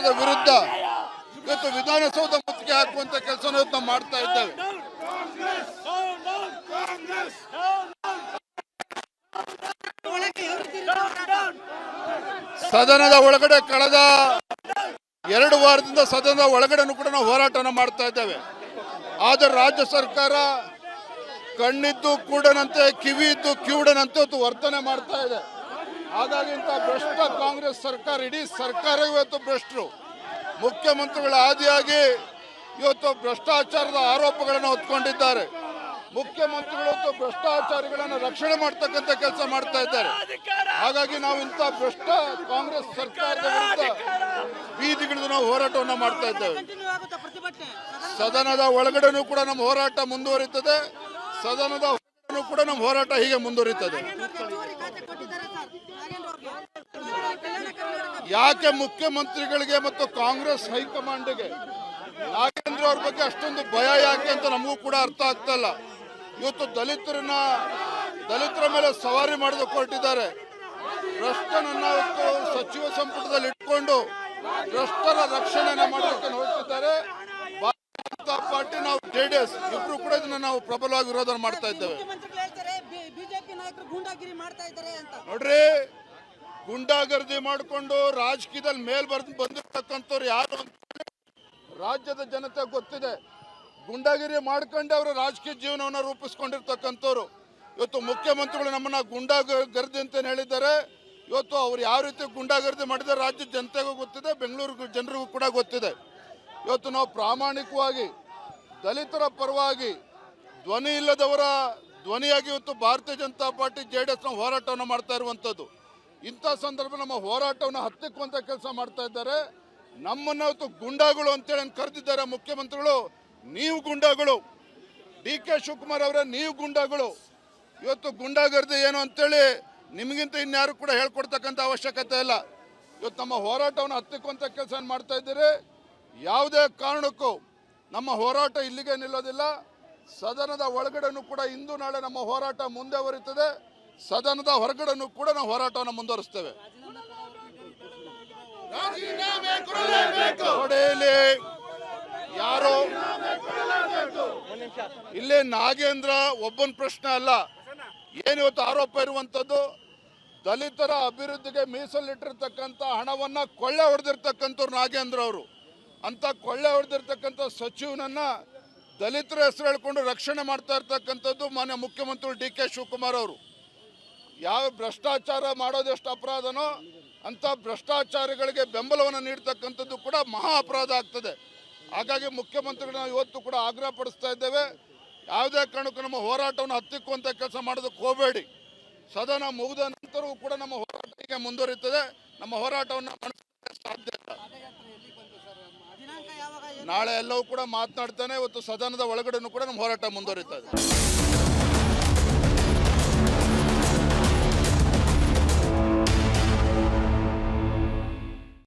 ಸರ್ಕಾರದ ವಿರುದ್ಧ ಇವತ್ತು ವಿಧಾನಸೌಧ ಮುತ್ತಿಗೆ ಹಾಕುವಂತ ಕೆಲಸ ನಾವು ಮಾಡ್ತಾ ಇದ್ದೇವೆ. ಸದನದ ಒಳಗಡೆ ಕಳೆದ 2 ವಾರದಿಂದ ಸದನದ ಒಳಗಡೆನೂ ಕೂಡ ನಾವು ಹೋರಾಟನ ಮಾಡ್ತಾ ಇದ್ದೇವೆ. ಆದರೆ ರಾಜ್ಯ ಸರ್ಕಾರ ಕಣ್ಣಿದ್ದು ಕೂಡನಂತೆ ಕಿವಿ ಇದ್ದು ಕಿವುಡನಂತೆ ಇವತ್ತು ವರ್ತನೆ ಮಾಡ್ತಾ ಇದೆ. ಹಾಗಾಗಿ ಇಂಥ ಭ್ರಷ್ಟ ಕಾಂಗ್ರೆಸ್ ಸರ್ಕಾರ, ಇಡೀ ಸರ್ಕಾರ ಇವತ್ತು ಭ್ರಷ್ಟರು. ಮುಖ್ಯಮಂತ್ರಿಗಳ ಆದಿಯಾಗಿ ಇವತ್ತು ಭ್ರಷ್ಟಾಚಾರದ ಆರೋಪಗಳನ್ನು ಹೊತ್ಕೊಂಡಿದ್ದಾರೆ. ಮುಖ್ಯಮಂತ್ರಿಗಳು ಇವತ್ತು ಭ್ರಷ್ಟಾಚಾರಿಗಳನ್ನು ರಕ್ಷಣೆ ಮಾಡ್ತಕ್ಕಂಥ ಕೆಲಸ ಮಾಡ್ತಾ ಇದ್ದಾರೆ. ಹಾಗಾಗಿ ನಾವು ಇಂಥ ಭ್ರಷ್ಟ ಕಾಂಗ್ರೆಸ್ ಸರ್ಕಾರದ ವಿರುದ್ಧ ಬೀದಿಗಿಳಿದು ನಾವು ಹೋರಾಟವನ್ನು ಮಾಡ್ತಾ ಇದ್ದೇವೆ. ಸದನದ ಒಳಗಡೆನೂ ಕೂಡ ನಮ್ಮ ಹೋರಾಟ ಮುಂದುವರಿಯುತ್ತದೆ, ಸದನದ ಹೊರಗಡೆನೂ ಕೂಡ ನಮ್ಮ ಹೋರಾಟ ಹೀಗೆ ಮುಂದುವರಿಯುತ್ತದೆ. ಯಾಕೆ ಮುಖ್ಯಮಂತ್ರಿಗಳಿಗೆ ಮತ್ತು ಕಾಂಗ್ರೆಸ್ ಹೈಕಮಾಂಡ್ಗೆ ನಾಗೇಂದ್ರ ಅವ್ರ ಬಗ್ಗೆ ಅಷ್ಟೊಂದು ಭಯ ಯಾಕೆ ಅಂತ ನಮಗೂ ಕೂಡ ಅರ್ಥ ಆಗ್ತಾ ಇಲ್ಲ. ಇವತ್ತು ದಲಿತರ ಮೇಲೆ ಸವಾರಿ ಮಾಡೋದಕ್ಕೆ ಹೊರಟಿದ್ದಾರೆ. ಭ್ರಷ್ಟನನ್ನ ಇವತ್ತು ಸಚಿವ ಸಂಪುಟದಲ್ಲಿ ಇಟ್ಕೊಂಡು ಭ್ರಷ್ಟರ ರಕ್ಷಣೆಯನ್ನು ಮಾಡೋದಕ್ಕೆ ಹೊರಟಿದ್ದಾರೆ. ಭಾರತೀಯ ಜನತಾ ಪಾರ್ಟಿ, ನಾವು JDS ಇಬ್ರು ಕೂಡ ಇದನ್ನ ನಾವು ಪ್ರಬಲವಾಗಿ ವಿರೋಧ ಮಾಡ್ತಾ ಇದ್ದೇವೆ. ನೋಡ್ರಿ, ಗುಂಡಾಗರ್ದಿ ಮಾಡಿಕೊಂಡು ರಾಜಕೀಯದಲ್ಲಿ ಬಂದಿರ್ತಕ್ಕಂಥವ್ರು ಯಾರು ಅಂತ ರಾಜ್ಯದ ಜನತೆ ಗೊತ್ತಿದೆ. ಗುಂಡಾಗಿರಿ ಮಾಡ್ಕೊಂಡೆ ಅವರ ರಾಜಕೀಯ ಜೀವನವನ್ನು ರೂಪಿಸ್ಕೊಂಡಿರ್ತಕ್ಕಂಥವ್ರು. ಇವತ್ತು ಮುಖ್ಯಮಂತ್ರಿಗಳು ನಮ್ಮನ್ನ ಗುಂಡಾಗರ್ದಿ ಅಂತ ಹೇಳಿದ್ದಾರೆ. ಇವತ್ತು ಅವ್ರು ಯಾವ ರೀತಿ ಗುಂಡಾಗರ್ದಿ ಮಾಡಿದ್ದಾರೆ ರಾಜ್ಯದ ಜನತೆಗೂ ಗೊತ್ತಿದೆ, ಬೆಂಗಳೂರು ಜನರಿಗೂ ಕೂಡ ಗೊತ್ತಿದೆ. ಇವತ್ತು ನಾವು ಪ್ರಾಮಾಣಿಕವಾಗಿ ದಲಿತರ ಪರವಾಗಿ ಧ್ವನಿ ಇಲ್ಲದವರ ಧ್ವನಿಯಾಗಿ ಇವತ್ತು ಭಾರತೀಯ ಜನತಾ ಪಾರ್ಟಿ JDS ನಾವು ಹೋರಾಟವನ್ನು ಮಾಡ್ತಾ ಇರುವಂಥದ್ದು. ಇಂಥ ಸಂದರ್ಭ ನಮ್ಮ ಹೋರಾಟವನ್ನು ಹತ್ತಿಕ್ಕುವಂಥ ಕೆಲಸ ಮಾಡ್ತಾ ಇದ್ದಾರೆ. ನಮ್ಮನ್ನ ಇವತ್ತು ಗುಂಡಾಗಳು ಅಂತೇಳಿ ಕರೆದಿದ್ದಾರೆ ಮುಖ್ಯಮಂತ್ರಿಗಳು. ನೀವು ಗುಂಡಾಗಳು, DK ಶಿವಕುಮಾರ್ ಅವರೇ, ನೀವು ಗುಂಡಾಗಳು. ಇವತ್ತು ಗುಂಡಾಗರ್ದಿ ಏನು ಅಂತೇಳಿ ನಿಮಗಿಂತ ಇನ್ಯಾರು ಕೂಡ ಹೇಳ್ಕೊಡ್ತಕ್ಕಂಥ ಅವಶ್ಯಕತೆ ಇಲ್ಲ. ಇವತ್ತು ನಮ್ಮ ಹೋರಾಟವನ್ನು ಹತ್ತಿಕ್ಕುವಂಥ ಕೆಲಸ ಮಾಡ್ತಾ ಇದ್ದೀರಿ. ಯಾವುದೇ ಕಾರಣಕ್ಕೂ ನಮ್ಮ ಹೋರಾಟ ಇಲ್ಲಿಗೆ ನಿಲ್ಲೋದಿಲ್ಲ. ಸದನದ ಒಳಗಡೆನೂ ಕೂಡ ಇಂದು ನಾಳೆ ನಮ್ಮ ಹೋರಾಟ ಮುಂದುವರಿಯುತ್ತದೆ. ಸದನದ ಹೊರಗಡೆನೂ ಕೂಡ ನಾವು ಹೋರಾಟವನ್ನು ಮುಂದುವರಿಸ್ತೇವೆ. ಯಾರು ಇಲ್ಲಿ ನಾಗೇಂದ್ರ ಒಬ್ಬನ ಪ್ರಶ್ನೆ ಅಲ್ಲ. ಏನಿವತ್ತು ಆರೋಪ ಇರುವಂತದ್ದು, ದಲಿತರ ಅಭಿವೃದ್ಧಿಗೆ ಮೀಸಲಿಟ್ಟಿರ್ತಕ್ಕಂಥ ಹಣವನ್ನ ಕೊಳ್ಳೆ ಹೊಡೆದಿರ್ತಕ್ಕಂಥವ್ರು ನಾಗೇಂದ್ರ ಅವರು. ಅಂತ ಕೊಳ್ಳೆ ಹೊಡೆದಿರ್ತಕ್ಕಂಥ ಸಚಿವನನ್ನ ದಲಿತರ ಹೆಸರು ಹೇಳ್ಕೊಂಡು ರಕ್ಷಣೆ ಮಾಡ್ತಾ ಇರ್ತಕ್ಕಂಥದ್ದು ಮಾನ್ಯ ಮುಖ್ಯಮಂತ್ರಿ DK ಶಿವಕುಮಾರ್ ಅವರು. ಯಾವ ಭ್ರಷ್ಟಾಚಾರ ಮಾಡೋದೆಷ್ಟು ಅಪರಾಧನೋ ಅಂತ ಭ್ರಷ್ಟಾಚಾರಿಗಳಿಗೆ ಬೆಂಬಲವನ್ನು ನೀಡ್ತಕ್ಕಂಥದ್ದು ಕೂಡ ಮಹಾ ಅಪರಾಧ ಆಗ್ತದೆ. ಹಾಗಾಗಿ ಮುಖ್ಯಮಂತ್ರಿಗಳನ್ನ ಇವತ್ತು ಕೂಡ ಆಗ್ರಹ ಪಡಿಸ್ತಾ ಇದ್ದೇವೆ. ಯಾವುದೇ ಕಾರಣಕ್ಕೂ ನಮ್ಮ ಹೋರಾಟವನ್ನು ಹತ್ತಿಕ್ಕುವಂಥ ಕೆಲಸ ಮಾಡೋದಕ್ಕೆ ಹೋಗಬೇಡಿ. ಸದನ ಮುಗಿದ ನಂತರವೂ ಕೂಡ ನಮ್ಮ ಹೋರಾಟ ಹೀಗೆ ಮುಂದುವರಿಯುತ್ತದೆ. ನಮ್ಮ ಹೋರಾಟವನ್ನು ಸಾಧ್ಯ ಇಲ್ಲ. ನಾಳೆ ಎಲ್ಲವೂ ಕೂಡ ಮಾತನಾಡ್ತಾನೆ. ಇವತ್ತು ಸದನದ ಒಳಗಡೆನೂ ಕೂಡ ನಮ್ಮ ಹೋರಾಟ ಮುಂದುವರಿಯುತ್ತದೆ.